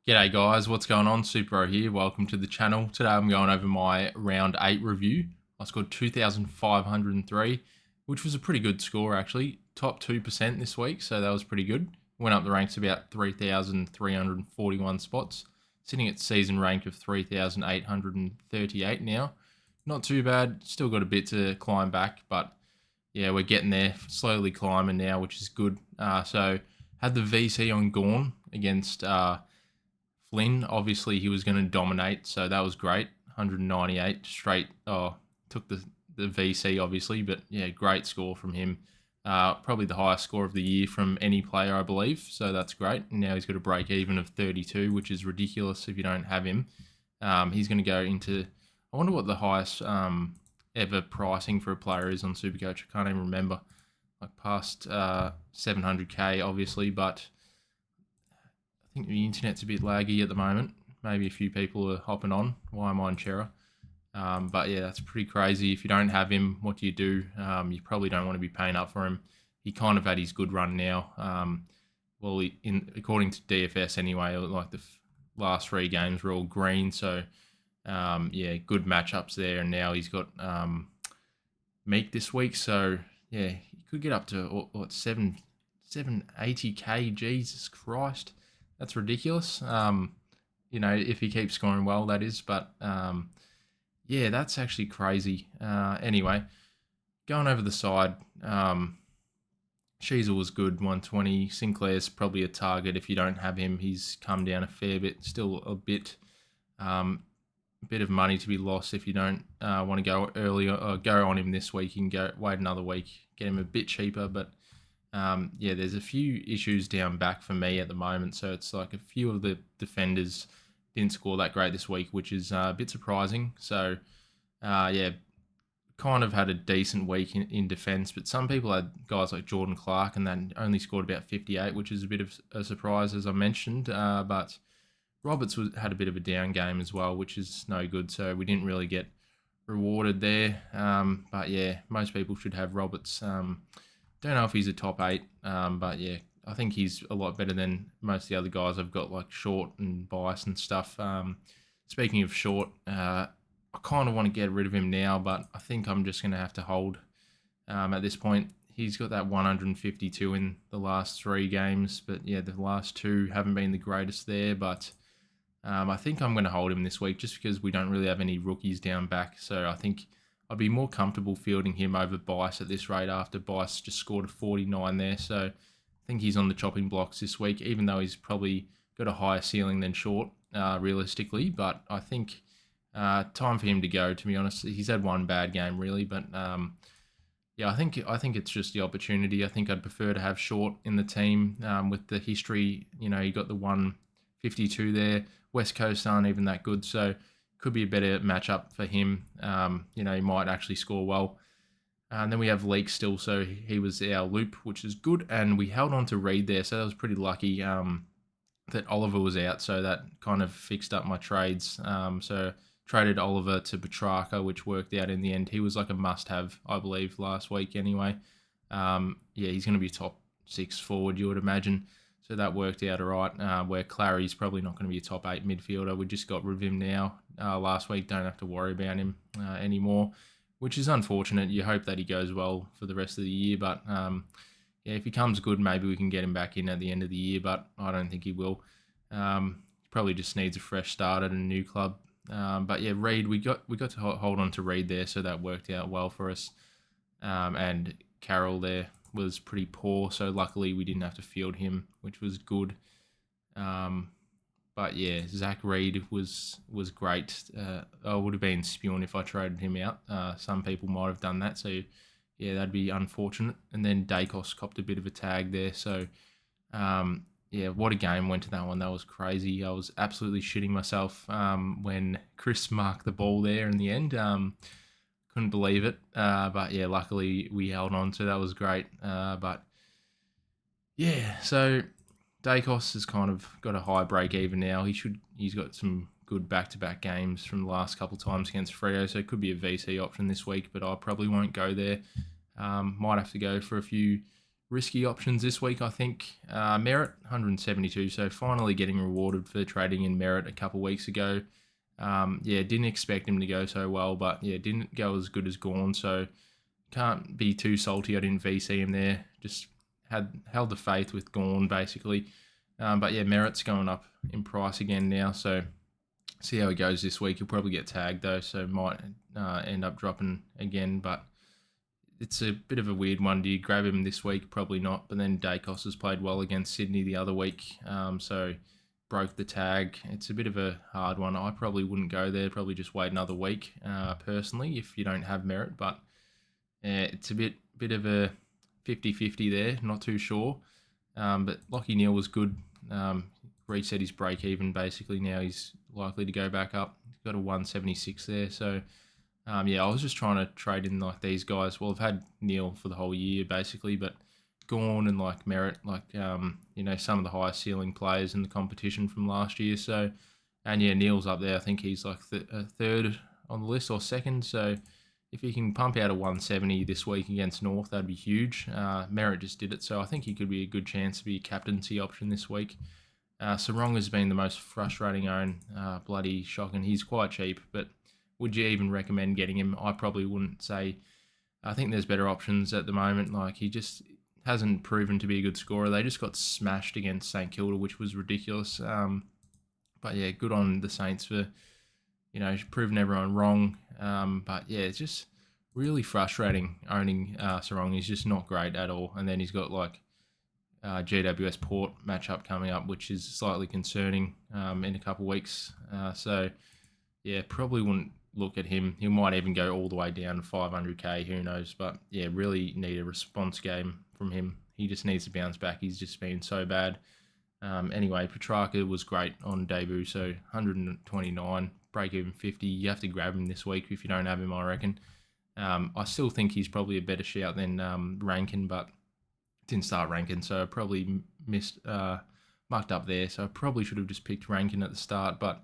G'day guys, what's going on? Supero here. Welcome to the channel. Today I'm going over my round 8 review. I scored 2,503, which was a pretty good score actually. Top 2% this week, so that was pretty good. Went up the ranks about 3,341 spots, sitting at season rank of 3,838 now. Not too bad, still got a bit to climb back, but yeah, we're getting there, slowly climbing now, which is good. So had the VC on Gorn against Flynn. Obviously, he was going to dominate, so that was great. 198 straight. Oh, took the VC obviously, but yeah, great score from him. Probably the highest score of the year from any player, I believe. So that's great. And now he's got a break even of 32, which is ridiculous if you don't have him. He's going to go into. I wonder what the highest ever pricing for a player is on Supercoach. I can't even remember. Like past 700k, obviously, but I think the internet's a bit laggy at the moment. Maybe a few people are hopping on. Why am I on Chera? But yeah, that's pretty crazy. If you don't have him, what do? You probably don't want to be paying up for him. He kind of had his good run now. According to DFS anyway, like the last 3 games were all green. So yeah, good matchups there. And now he's got Meek this week. So yeah, he could get up to what 780k. Jesus Christ, that's ridiculous. If he keeps scoring well, that is. But yeah, that's actually crazy. Anyway, going over the side, Sheasel was good, 120. Sinclair's probably a target if you don't have him. He's come down a fair bit, still a bit of money to be lost if you don't want to go early or go on him this week. You can go wait another week, get him a bit cheaper. But yeah, there's a few issues down back for me at the moment. So it's like a few of the defenders didn't score that great this week, which is a bit surprising. So yeah, kind of had a decent week in defence, but some people had guys like Jordan Clark and then only scored about 58, which is a bit of a surprise, as I mentioned. But Roberts had a bit of a down game as well, which is no good. So we didn't really get rewarded there. But yeah, most people should have Roberts. Don't know if he's a top 8, but yeah, I think he's a lot better than most of the other guys I've got, like Short and Bias and stuff. Speaking of Short, I kind of want to get rid of him now, but I think I'm just going to have to hold at this point. He's got that 152 in the last 3 games, but yeah, the last 2 haven't been the greatest there. But I think I'm going to hold him this week just because we don't really have any rookies down back. So I think I'd be more comfortable fielding him over Bice at this rate after Bice just scored a 49 there. So I think he's on the chopping blocks this week, even though he's probably got a higher ceiling than Short, realistically. But I think time for him to go, to be honest. He's had one bad game, really. But yeah, I think it's just the opportunity. I think I'd prefer to have Short in the team with the history. You got the 152 there. West Coast aren't even that good, so could be a better matchup for him. He might actually score well. And then we have Leak still, so he was our loop, which is good. And we held on to Reed there, so that was pretty lucky that Oliver was out, so that kind of fixed up my trades. So traded Oliver to Petrarca, which worked out in the end. He was like a must-have, I believe, last week anyway. Yeah, he's going to be a top 6 forward, you would imagine. So that worked out all right, where Clary's probably not going to be a top 8 midfielder. We just got rid of him now last week. Don't have to worry about him anymore, which is unfortunate. You hope that he goes well for the rest of the year. But yeah, if he comes good, maybe we can get him back in at the end of the year, but I don't think he will. Probably just needs a fresh start at a new club. But yeah, Reed, we got to hold on to Reed there, so that worked out well for us. And Carroll there was pretty poor, so luckily we didn't have to field him, which was good. But yeah, Zach Reed was great. I would have been spewing if I traded him out. Some people might have done that, so yeah, that'd be unfortunate. And then Dacos copped a bit of a tag there, so yeah, what a game went to that one. That was crazy. I was absolutely shitting myself when Chris marked the ball there in the end. Couldn't believe it. But yeah, luckily we held on, so that was great. But yeah, so Dacos has kind of got a high break even now. He's got some good back-to-back games from the last couple of times against Freo, so it could be a VC option this week, but I probably won't go there. Might have to go for a few risky options this week, I think. Merritt, 172, so finally getting rewarded for trading in Merritt a couple weeks ago. Didn't expect him to go so well, but didn't go as good as Gawn, so can't be too salty I didn't VC him there. Just held the faith with Gawn, basically. Merritt's going up in price again now, so see how he goes this week. He'll probably get tagged, though, so might end up dropping again, but it's a bit of a weird one. Do you grab him this week? Probably not. But then Dacos has played well against Sydney the other week, so broke the tag. It's a bit of a hard one. I probably wouldn't go there. Probably just wait another week, personally, if you don't have Merritt. But it's a bit of a 50-50 there. Not too sure. But Lachie Neale was good. Reset his break even, basically. Now he's likely to go back up. He's got a 176 there, so... I was just trying to trade in like these guys. Well, I've had Neale for the whole year basically, but Gawn and like Merritt, some of the highest ceiling players in the competition from last year. So, and Neale's up there. I think he's like third on the list or second. So, if he can pump out a 170 this week against North, that'd be huge. Merritt just did it, so I think he could be a good chance to be a captaincy option this week. Saronga's been the most frustrating own. Bloody shocking. He's quite cheap, but would you even recommend getting him? I probably wouldn't say. I think there's better options at the moment. Like, he just hasn't proven to be a good scorer. They just got smashed against St Kilda, which was ridiculous. Good on the Saints for, proving everyone wrong. It's just really frustrating owning Sarong. He's just not great at all. And then he's got like GWS Port matchup coming up, which is slightly concerning in a couple of weeks. Probably wouldn't look at him. He might even go all the way down to 500k, who knows. But really need a response game from him. He just needs to bounce back. He's just been so bad. Petrarca was great on debut, so 129, break even 50. You have to grab him this week if you don't have him, I reckon. I still think he's probably a better shout than Rankin, but didn't start Rankin, so I probably mucked up there. So I probably should have just picked Rankin at the start, but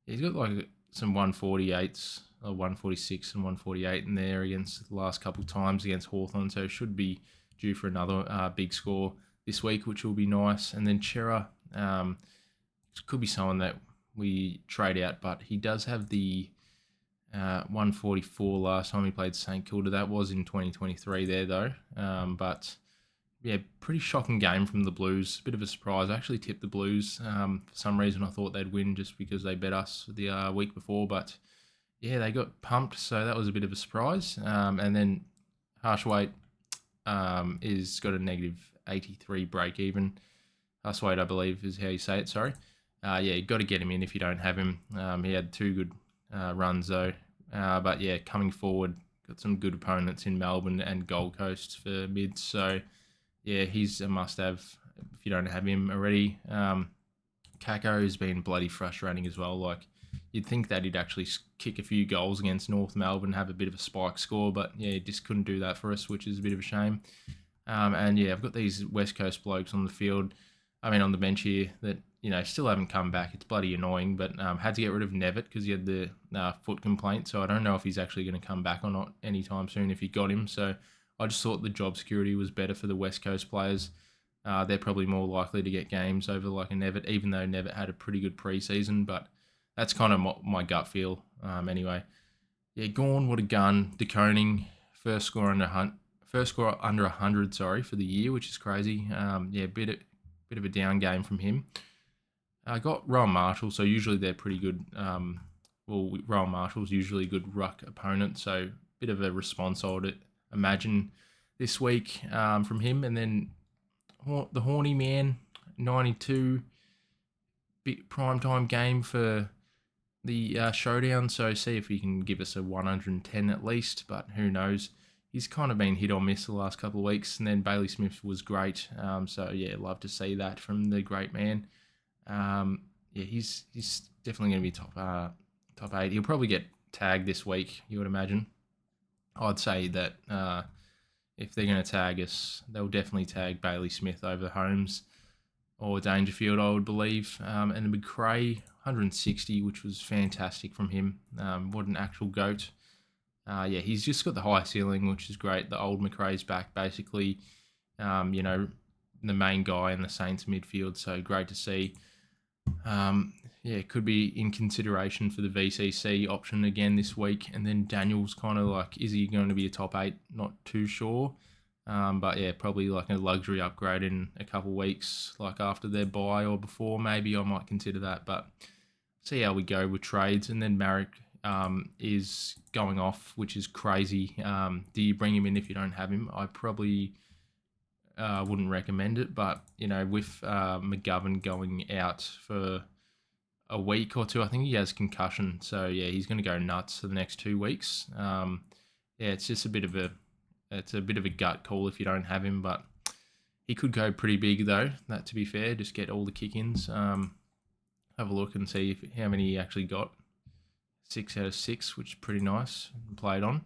he's got like some 148s, or 146 and 148 in there against the last couple of times against Hawthorn, so should be due for another big score this week, which will be nice. And then Chera could be someone that we trade out, but he does have the 144 last time he played St Kilda. That was in 2023 there, though. Pretty shocking game from the Blues. Bit of a surprise. I actually tipped the Blues. For some reason, I thought they'd win just because they bet us the week before. But, they got pumped, so that was a bit of a surprise. And then Harshweight is got a negative 83 break even. Harshweight, I believe, is how you say it, sorry. You got to get him in if you don't have him. He had two good runs, though. Coming forward, got some good opponents in Melbourne and Gold Coast for mids. So, he's a must-have if you don't have him already. Kako has been bloody frustrating as well. Like, you'd think that he'd actually kick a few goals against North Melbourne, have a bit of a spike score, but he just couldn't do that for us, which is a bit of a shame. I've got these West Coast blokes on the bench here that, still haven't come back. It's bloody annoying, but had to get rid of Nevitt because he had the foot complaint, so I don't know if he's actually going to come back or not anytime soon if you got him. So I just thought the job security was better for the West Coast players. They're probably more likely to get games over like a Nevitt, even though Nevitt had a pretty good preseason, but that's kind of my gut feel anyway. Gawn, what a gun. DeConing, first score under 100, for the year, which is crazy. Bit of a down game from him. I got Rowan Marshall, so usually they're pretty good. Rowan Marshall's usually a good ruck opponent, so bit of a response I would imagine this week from him. And then the Horny Man, 92, big primetime game for the showdown, so see if he can give us a 110 at least, but who knows. He's kind of been hit or miss the last couple of weeks, and then Bailey Smith was great. Love to see that from the great man. He's definitely going to be top 8. He'll probably get tagged this week, you would imagine. I'd say that if they're going to tag us, they'll definitely tag Bailey Smith over Holmes or Dangerfield, I would believe. And McRae, 160, which was fantastic from him. What an actual goat. He's just got the high ceiling, which is great. The old McRae's back, basically. You know, the main guy in the Saints midfield. So great to see. Yeah, could be in consideration for the VCC option again this week. And then Daniel's kind of like, is he going to be a top 8? Not too sure. But yeah, probably like a luxury upgrade in a couple of weeks, like after their buy or before. Maybe I might consider that. But see how we go with trades. And then Marek is going off, which is crazy. Do you bring him in if you don't have him? I probably wouldn't recommend it. But, you know, with McGovern going out for a week or two, I think he has concussion. So, yeah, he's going to go nuts for the next 2 weeks. Yeah, it's just a bit of a gut call if you don't have him. But he could go pretty big, though, that to be fair. Just get all the kick-ins. Have a look and see how many he actually got. 6 out of 6, which is pretty nice. Played on.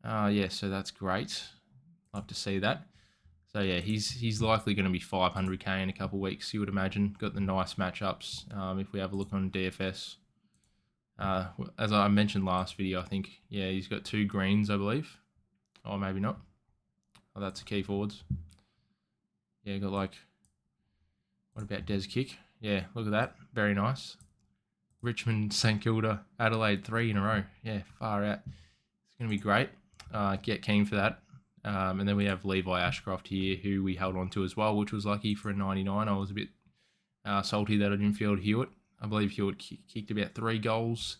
Yeah, so that's great. Love to see that. So yeah, he's likely going to be 500k in a couple of weeks, you would imagine. Got the nice matchups. If we have a look on DFS, as I mentioned last video, I think yeah he's got 2 greens, I believe, or maybe not. Oh, that's the key forwards. Yeah, got like, what about Des Kick? Yeah, look at that, very nice. Richmond, St Kilda, Adelaide, 3 in a row. Yeah, far out. It's going to be great. Get keen for that. And then we have Levi Ashcroft here, who we held on to as well, which was lucky for a 99. I was a bit salty that I didn't field Hewitt. I believe Hewitt kicked about 3 goals.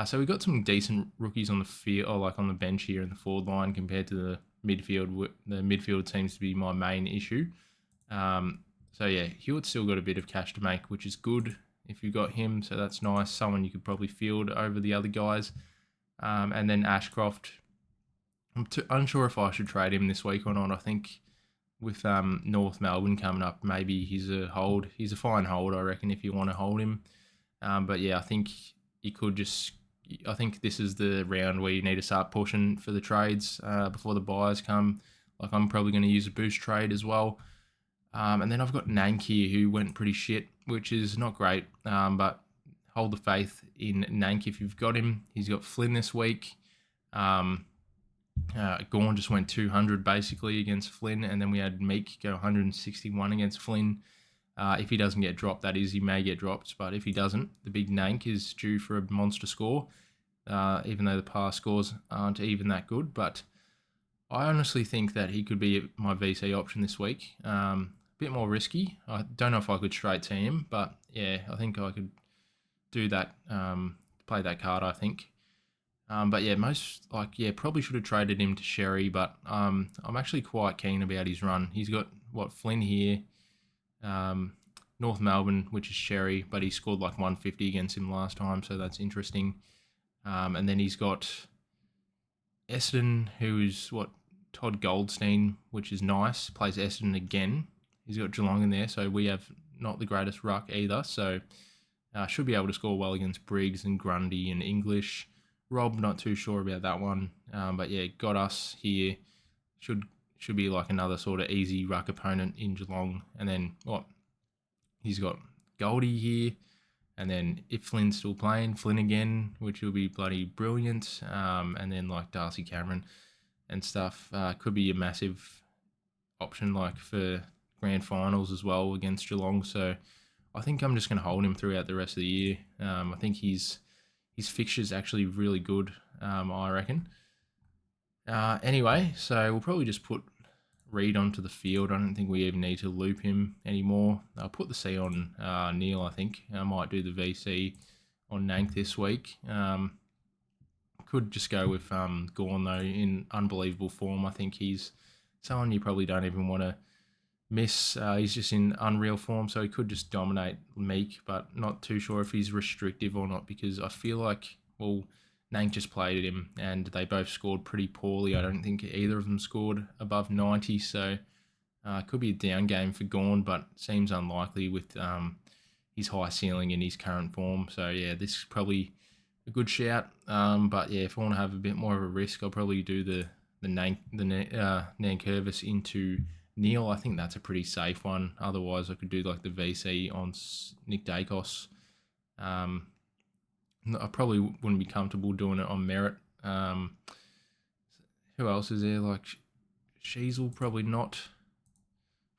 So we got some decent rookies on the field, or like on the bench here in the forward line compared to the midfield. The midfield seems to be my main issue. So yeah, Hewitt's still got a bit of cash to make, which is good if you got him. So that's nice. Someone you could probably field over the other guys. And then Ashcroft, I'm unsure if I should trade him this week or not. I think with North Melbourne coming up, maybe he's a hold. He's a fine hold, I reckon, if you want to hold him. But yeah, I think you could just. I think this is the round where you need to start pushing for the trades before the buyers come. Like I'm probably going to use a boost trade as well. And then I've got Nank here, who went pretty shit, which is not great. But hold the faith in Nank if you've got him. He's got Flynn this week. Gawn just went 200 basically against Flynn, and then we had Meek go 161 against Flynn. If he doesn't get dropped, that is, he may get dropped, but if he doesn't, the big Nank is due for a monster score, even though the past scores aren't even that good. But I honestly think that he could be my VC option this week. A bit more risky. I don't know if I could straight team him, but yeah, I think I could do that, play that card, I think. But yeah, probably should have traded him to Sherry, but I'm actually quite keen about his run. He's got, Flynn here, North Melbourne, which is Sherry, but he scored like 150 against him last time, so that's interesting. And then he's got Essendon, who's Todd Goldstein, which is nice, plays Essendon again. He's got Geelong in there, so we have not the greatest ruck either, so should be able to score well against Briggs and Grundy and English. Rob, not too sure about that one, but yeah, got us here. Should be like another sort of easy ruck opponent in Geelong. And then he's got Goldie here, and then if Flynn's still playing, Flynn again, which will be bloody brilliant. And then like Darcy Cameron and stuff could be a massive option like for grand finals as well against Geelong. So I think I'm just going to hold him throughout the rest of the year. I think his fixture's actually really good, I reckon. Anyway, so we'll probably just put Reed onto the field. I don't think we even need to loop him anymore. I'll put the C on Neil, I think. I might do the VC on Nank this week. Could just go with Gawn, though, in unbelievable form. I think he's someone you probably don't even want to miss. He's just in unreal form, so he could just dominate Meek, but not too sure if he's restrictive or not, because I feel like, Nank just played him and they both scored pretty poorly. I don't think either of them scored above 90, so it could be a down game for Gawn, but seems unlikely with his high ceiling and his current form. So yeah, this is probably a good shout. But yeah, if I want to have a bit more of a risk, I'll probably do the Nankervis into Neil. I think that's a pretty safe one. Otherwise, I could do like the VC on Nick Dacos. I probably wouldn't be comfortable doing it on Merit. Who else is there? Like Sheasel, probably not.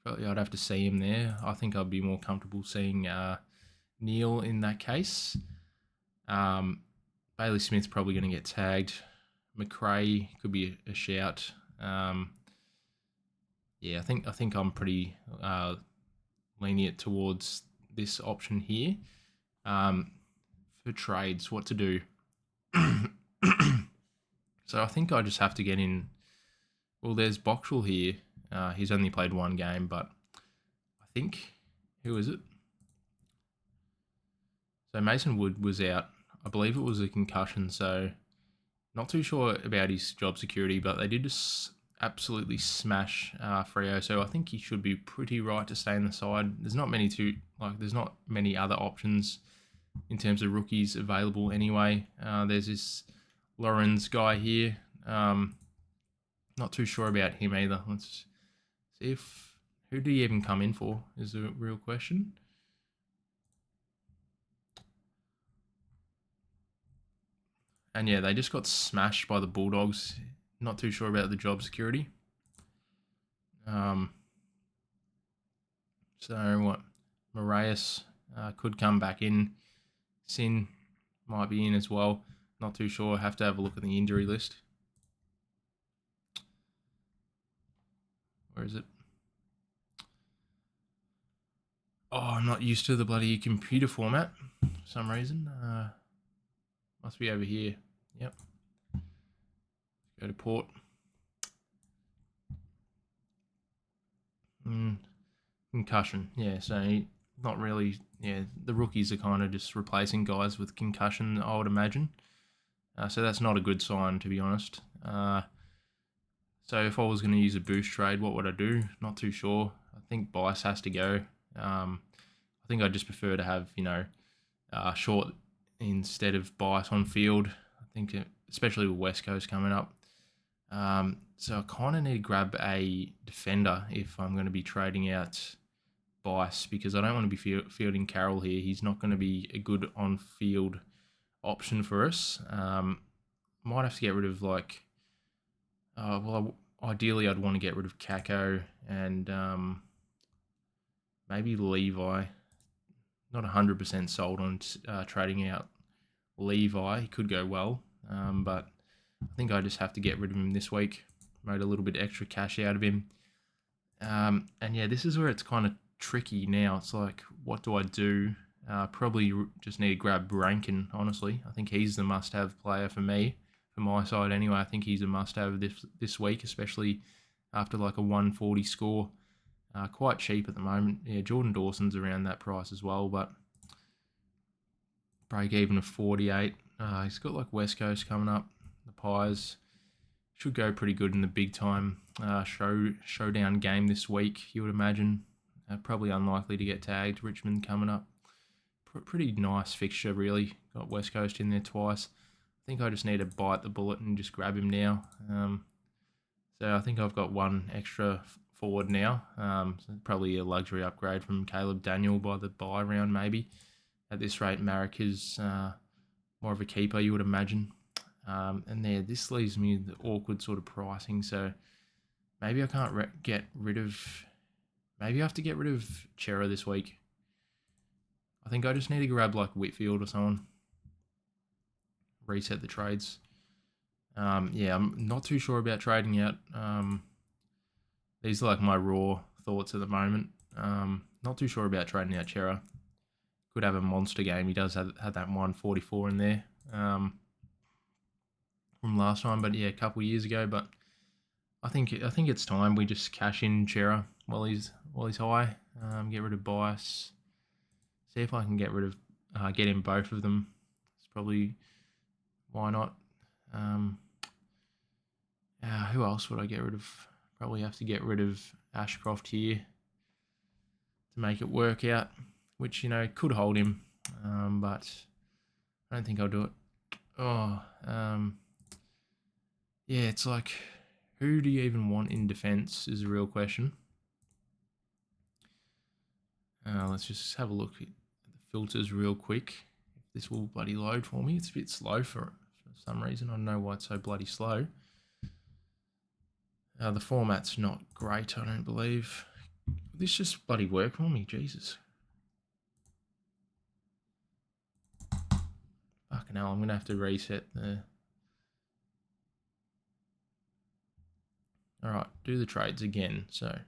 Probably I'd have to see him there. I think I'd be more comfortable seeing Neil in that case. Bailey Smith's probably going to get tagged. McRae could be a shout. Yeah, I think I'm pretty lenient towards this option here. For trades, what to do? So I think I just have to get in. Well, there's Boxall here. He's only played one game, but I think, who is it? So Mason Wood was out. I believe it was a concussion, so not too sure about his job security, but they did just absolutely smash Freo, so I think he should be pretty right to stay in the side. There's not many other options in terms of rookies available anyway. There's this Lawrence guy here. Not too sure about him either. Let's see who do you even come in for is the real question. And yeah, they just got smashed by the Bulldogs. Not too sure about the job security. So what? Moraes could come back in. Sin might be in as well. Not too sure. Have to have a look at the injury list. Where is it? Oh, I'm not used to the bloody computer format for some reason. Must be over here. Yep. Go to port. Concussion. Yeah, so not really. Yeah, the rookies are kind of just replacing guys with concussion, I would imagine. So that's not a good sign, to be honest. So if I was going to use a boost trade, what would I do? Not too sure. I think Bice has to go. I think I'd just prefer to have, Short instead of Bice on field. I think, especially with West Coast coming up. So I kind of need to grab a defender if I'm going to be trading out Bice, because I don't want to be fielding Carroll here. He's not going to be a good on-field option for us. Might have to get rid of ideally I'd want to get rid of Kako and maybe Levi. Not 100% sold on trading out Levi. He could go well, but I think I just have to get rid of him this week. Made a little bit extra cash out of him. And yeah, this is where it's kind of tricky now. It's like, what do I do? Probably just need to grab Rankin, honestly. I think he's the must-have player for me, for my side anyway. I think he's a must-have this week, especially after like a 140 score. Quite cheap at the moment. Yeah, Jordan Dawson's around that price as well, but break even of 48. He's got like West Coast coming up. The Pies should go pretty good in the big time showdown game this week, you would imagine. Probably unlikely to get tagged. Richmond coming up. Pretty nice fixture, really. Got West Coast in there twice. I think I just need to bite the bullet and just grab him now. So I think I've got one extra forward now. So probably a luxury upgrade from Caleb Daniel by the bye round, maybe. At this rate, Marek is more of a keeper, you would imagine. And there, this leaves me the awkward sort of pricing. So maybe I can't get rid of. Maybe I have to get rid of Chera this week. I think I just need to grab like Whitfield or someone. Reset the trades. Yeah, I'm not too sure about trading out. These are like my raw thoughts at the moment. Not too sure about trading out Chera. Could have a monster game. He does have that 144 in there from last time, but yeah, a couple of years ago. But I think it's time we just cash in Chera while he's high. Get rid of Bias. See if I can get in both of them. It's probably, why not? Who else would I get rid of? Probably have to get rid of Ashcroft here to make it work out, which, could hold him, but I don't think I'll do it. Yeah, it's like, who do you even want in defence is a real question. Let's just have a look at the filters real quick. If this will bloody load for me. It's a bit slow for some reason. I don't know why it's so bloody slow. The format's not great, I don't believe. This just bloody work for me, Jesus. Fucking hell, I'm going to have to reset the... Alright, do the trades again. So,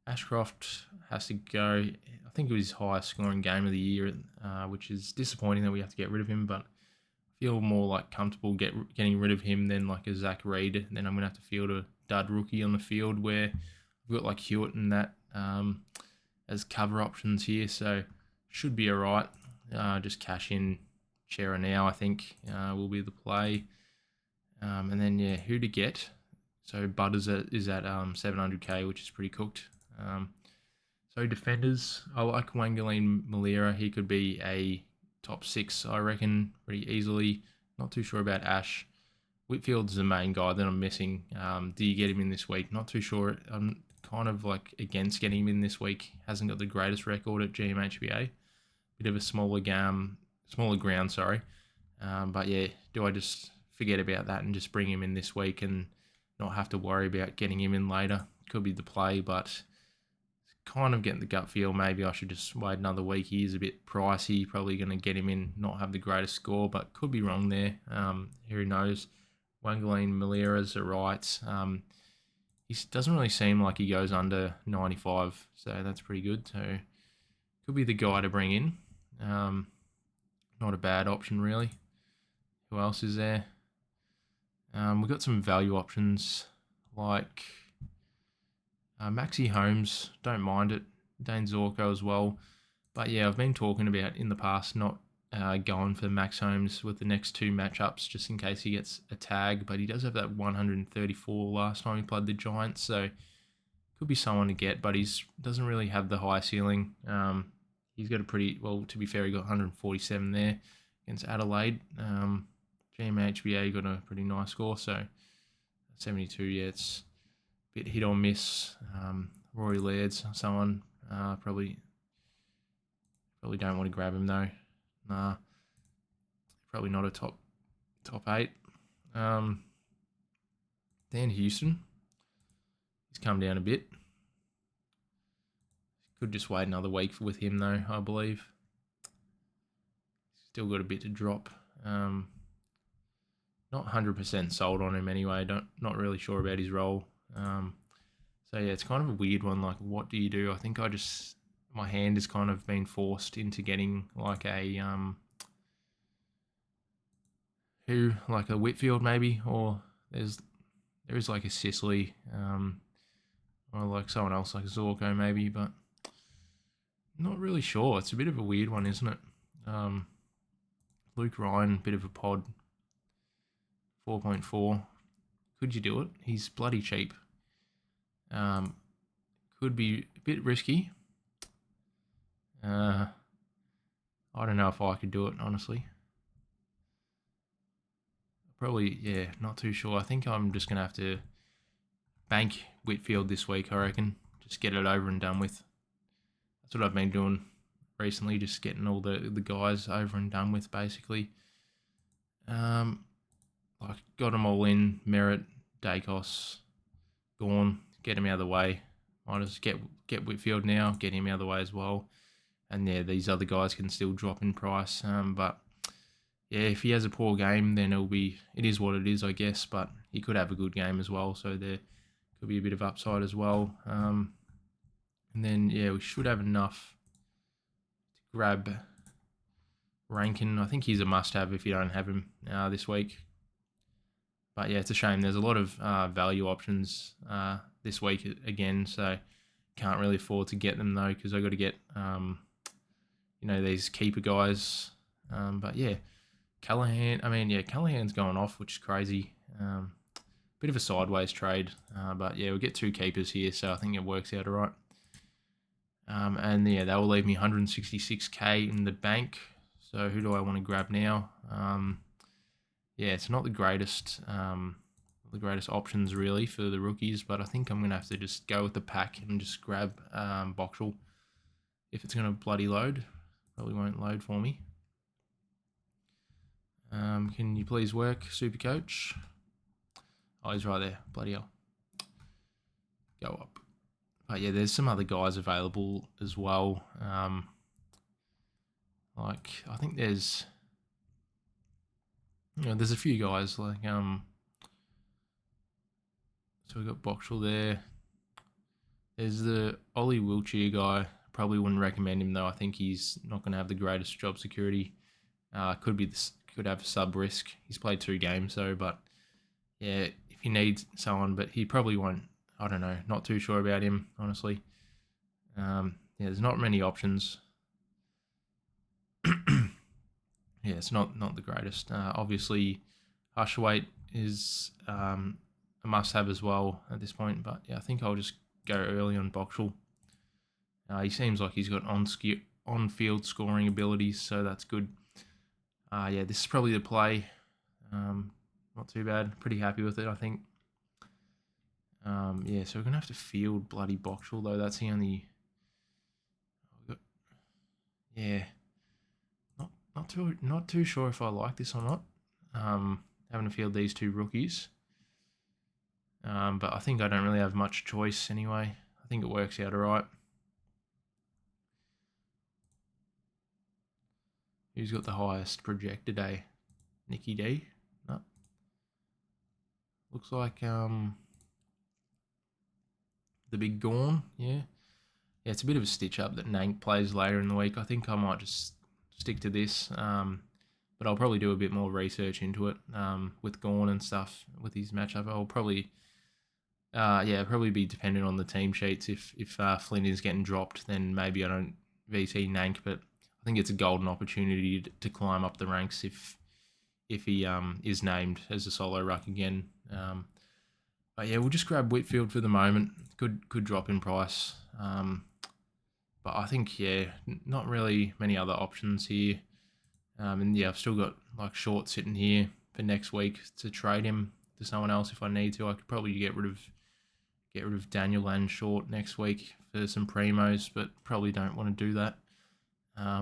Ashcroft has to go. I think it was his highest scoring game of the year, which is disappointing that we have to get rid of him, but I feel more like comfortable getting rid of him than like a Zach Reid. And then I'm going to have to field a dud rookie on the field where we've got like Hewitt and that as cover options here, so should be alright. Just cash in Chera now, I think, will be the play. And then, yeah, who to get? So Butters is at 700k, which is pretty cooked. So defenders, I like Wangaleen Malira. He could be a top 6, I reckon, pretty easily. Not too sure about Ash. Whitfield's the main guy that I'm missing. Do you get him in this week? Not too sure. I'm kind of like against getting him in this week. Hasn't got the greatest record at GMHBA. Bit of a smaller ground, sorry. But yeah, do I just forget about that and just bring him in this week and not have to worry about getting him in later? Could be the play, but kind of getting the gut feel maybe I should just wait another week. He is a bit pricey, probably going to get him in, not have the greatest score, but could be wrong there. Who knows? Wangaleen Malira's a right. He doesn't really seem like he goes under 95, so that's pretty good. So could be the guy to bring in. Not a bad option really. Who else is there? We've got some value options like Maxi Holmes, don't mind it. Dane Zorko as well. But yeah, I've been talking about in the past not going for Max Holmes with the next 2 matchups just in case he gets a tag. But he does have that 134 last time he played the Giants, so could be someone to get. But he doesn't really have the high ceiling. He's got a pretty, well, to be fair, he got 147 there against Adelaide. GMHBA got a pretty nice score, so 72, yeah, it's a bit hit or miss. Rory Laird's someone, probably don't want to grab him though. Nah, probably not a top 8. Dan Houston, he's come down a bit. Could just wait another week with him though, I believe. Still got a bit to drop. Not 100% sold on him anyway. Not really sure about his role. So yeah, it's kind of a weird one. Like, what do you do? I think my hand has kind of been forced into getting like a like a Whitfield maybe, or there is like a Sicily, or like someone else like Zorko maybe, but not really sure. It's a bit of a weird one, isn't it? Luke Ryan, bit of a pod. 4.4. Could you do it? He's bloody cheap. Could be a bit risky. I don't know if I could do it, honestly. Probably, yeah, not too sure. I think I'm just going to have to bank Whitfield this week, I reckon. Just get it over and done with. That's what I've been doing recently, just getting all the guys over and done with, basically. Like, got them all in. Merritt, Dacos, Gawn, get him out of the way. Might just get Whitfield now, get him out of the way as well. And yeah, these other guys can still drop in price. But yeah, if he has a poor game, then it is what it is, I guess. But he could have a good game as well, so there could be a bit of upside as well. And then yeah, we should have enough to grab Rankin. I think he's a must-have if you don't have him this week. But yeah, it's a shame. There's a lot of value options this week again, so can't really afford to get them though because I got to get these keeper guys. But yeah, Callahan. Callahan's going off, which is crazy. Bit of a sideways trade, but yeah, we'll get 2 keepers here, so I think it works out all right. And yeah, that will leave me 166k in the bank. So who do I want to grab now? Yeah, it's not the greatest options really for the rookies, but I think I'm going to have to just go with the pack and just grab Boxall. If it's going to bloody load, probably won't load for me. Can you please work, SuperCoach? Oh, he's right there. Bloody hell. Go up. But yeah, there's some other guys available as well. Like I think there's a few guys like so we got Boxall there. There's the Ollie Wiltshire guy. Probably wouldn't recommend him though. I think he's not going to have the greatest job security. Could have sub risk. He's played 2 games though, but yeah, if you need someone, but he probably won't. I don't know. Not too sure about him honestly. Yeah, there's not many options. Yeah, it's not the greatest. Obviously, Hushweight is a must-have as well at this point. But yeah, I think I'll just go early on Boxall. He seems like he's got on-field scoring abilities, so that's good. Yeah, this is probably the play. Not too bad. Pretty happy with it, I think. Yeah, so we're gonna have to field bloody Boxall though. That's the only. Yeah, not too sure if I like this or not. Having to field these 2 rookies. But I think I don't really have much choice anyway. I think it works out alright. Who's got the highest projected, Nicky D? No. Looks like the big Gorn, yeah. Yeah, it's a bit of a stitch up that Nank plays later in the week. I think I might just stick to this. But I'll probably do a bit more research into it with Gorn and stuff with his matchup. I'll probably probably be dependent on the team sheets. If Flynn is getting dropped, then maybe I don't VT Nank, but I think it's a golden opportunity to climb up the ranks if he is named as a solo ruck again. But yeah, we'll just grab Whitfield for the moment. Could drop in price. But I think, yeah, not really many other options here. And yeah, I've still got like Short sitting here for next week to trade him to someone else if I need to. I could probably get rid of Daniel and Short next week for some primos, but probably don't want to do that.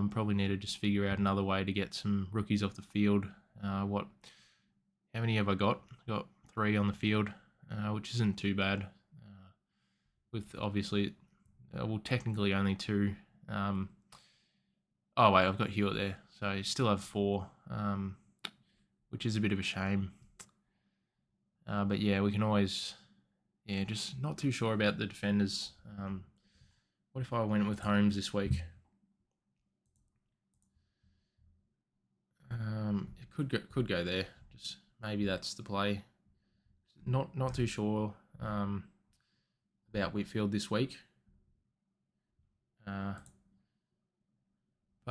Probably need to just figure out another way to get some rookies off the field. How many have I got? Got 3 on the field, which isn't too bad. With obviously, technically only 2. Oh wait, I've got Hewitt there, so I still have 4, which is a bit of a shame. But yeah, we can always, just not too sure about the defenders. What if I went with Holmes this week? It could go there. Just maybe that's the play. Not too sure about Whitfield this week. But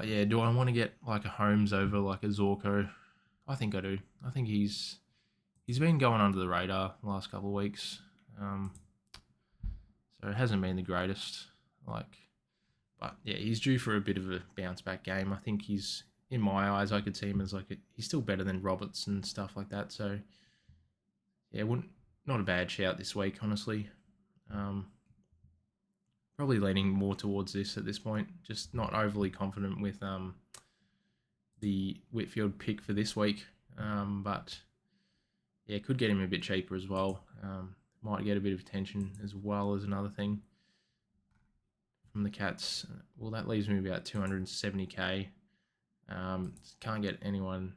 yeah, do I want to get like a Holmes over like a Zorko? I think I do. I think he's been going under the radar the last couple of weeks. So it hasn't been the greatest. But yeah, he's due for a bit of a bounce back game. I think he's, in my eyes, I could see him as he's still better than Roberts and stuff like that. So yeah, not a bad shout this week, honestly. Probably leaning more towards this at this point. Just not overly confident with the Whitfield pick for this week. But yeah, could get him a bit cheaper as well. Might get a bit of attention as well as another thing from the Cats. Well, that leaves me about 270k. Can't get anyone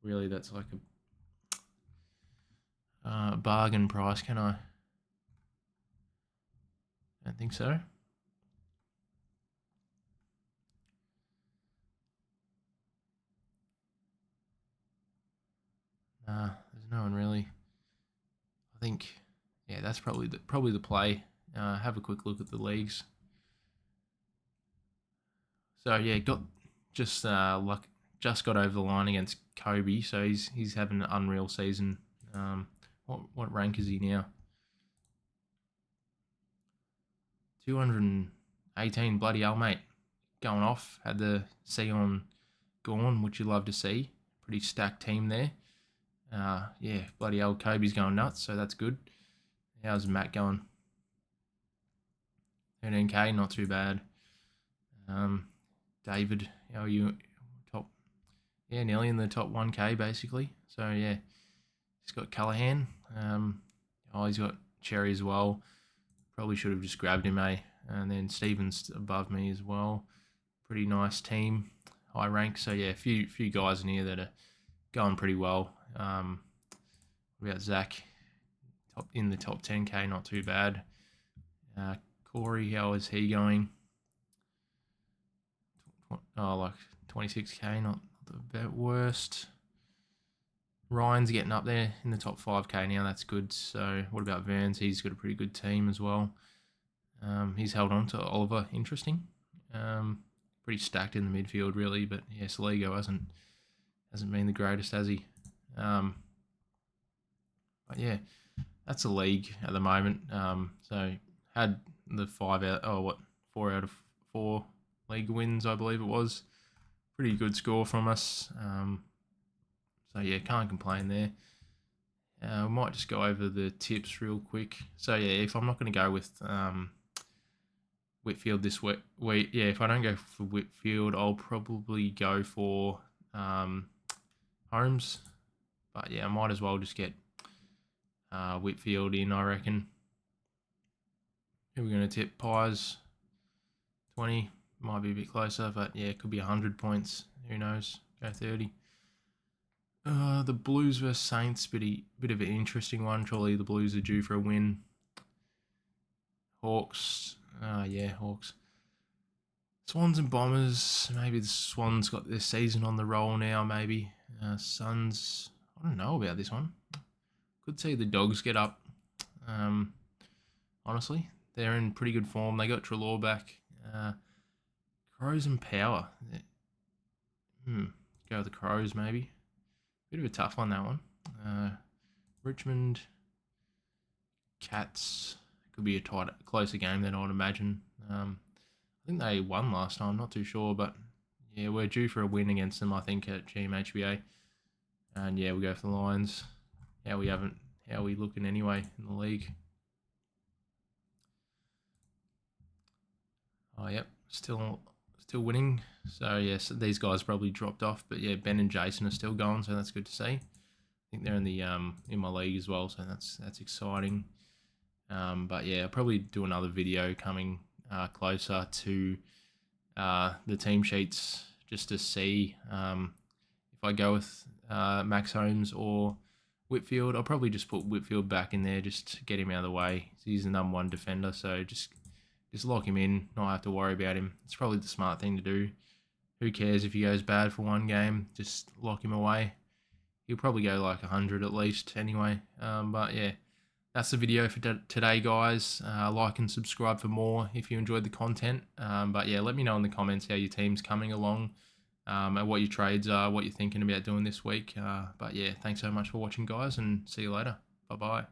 really that's like a bargain price, can I? I don't think so. Nah, there's no one really. I think, yeah, that's probably the play. Have a quick look at the leagues. So yeah, just got over the line against Kobe, so he's having an unreal season. What rank is he now? 218, bloody hell, mate. Going off. Had the C on Gorn, which you love to see. Pretty stacked team there. Yeah, bloody hell, Kobe's going nuts, so that's good. How's Matt going? 13k, not too bad. David, how are you? Top, yeah, nearly in the top 1k basically. So yeah, he's got Callahan. He's got Cherry as well. Probably should have just grabbed him, eh? And then Stevens above me as well. Pretty nice team, high rank. So yeah, a few guys in here that are going pretty well. What about Zach? In the top 10k, not too bad. Corey, how is he going? Oh, like 26k, not the worst. Ryan's getting up there in the top 5k now. That's good. So what about Vans? He's got a pretty good team as well. He's held on to Oliver. Interesting. Pretty stacked in the midfield, really. But yeah, Saligo hasn't been the greatest, has he? But yeah, that's a league at the moment. So had the 4 out of 4 league wins, I believe it was. Pretty good score from us. So yeah, can't complain there. We might just go over the tips real quick. So yeah, if I'm not going to go with Whitfield this week, yeah, if I don't go for Whitfield, I'll probably go for Holmes. But yeah, I might as well just get Whitfield in, I reckon. Who are we going to tip? Pies 20, might be a bit closer, but yeah, it could be 100 points. Who knows? Go 30. The Blues versus Saints, bit of an interesting one. Surely the Blues are due for a win. Hawks, yeah, Hawks. Swans and Bombers, maybe the Swans got their season on the roll now, maybe. Suns, I don't know about this one. Could see the Dogs get up. Honestly, they're in pretty good form. They got Treloar back. Crows and Power. Go with the Crows, maybe. Bit of a tough one, that one. Richmond, Cats. Could be a closer game than I would imagine. I think they won last time, not too sure, but yeah, we're due for a win against them, I think, at GMHBA. And yeah, we go for the Lions. How are we looking anyway in the league? Oh, yep, still winning. So yes, these guys probably dropped off, but yeah, Ben and Jason are still going, so that's good to see. I think they're in the in my league as well, so that's exciting. But yeah, I'll probably do another video coming closer to the team sheets just to see if I go with Max Holmes or Whitfield. I'll probably just put Whitfield back in there just to get him out of the way. He's the #1 defender, so just lock him in, not have to worry about him. It's probably the smart thing to do. Who cares if he goes bad for one game? Just lock him away. He'll probably go like 100 at least anyway. But yeah, that's the video for today, guys. Like and subscribe for more if you enjoyed the content. But yeah, let me know in the comments how your team's coming along, and what your trades are, what you're thinking about doing this week. But yeah, thanks so much for watching, guys, and see you later. Bye-bye.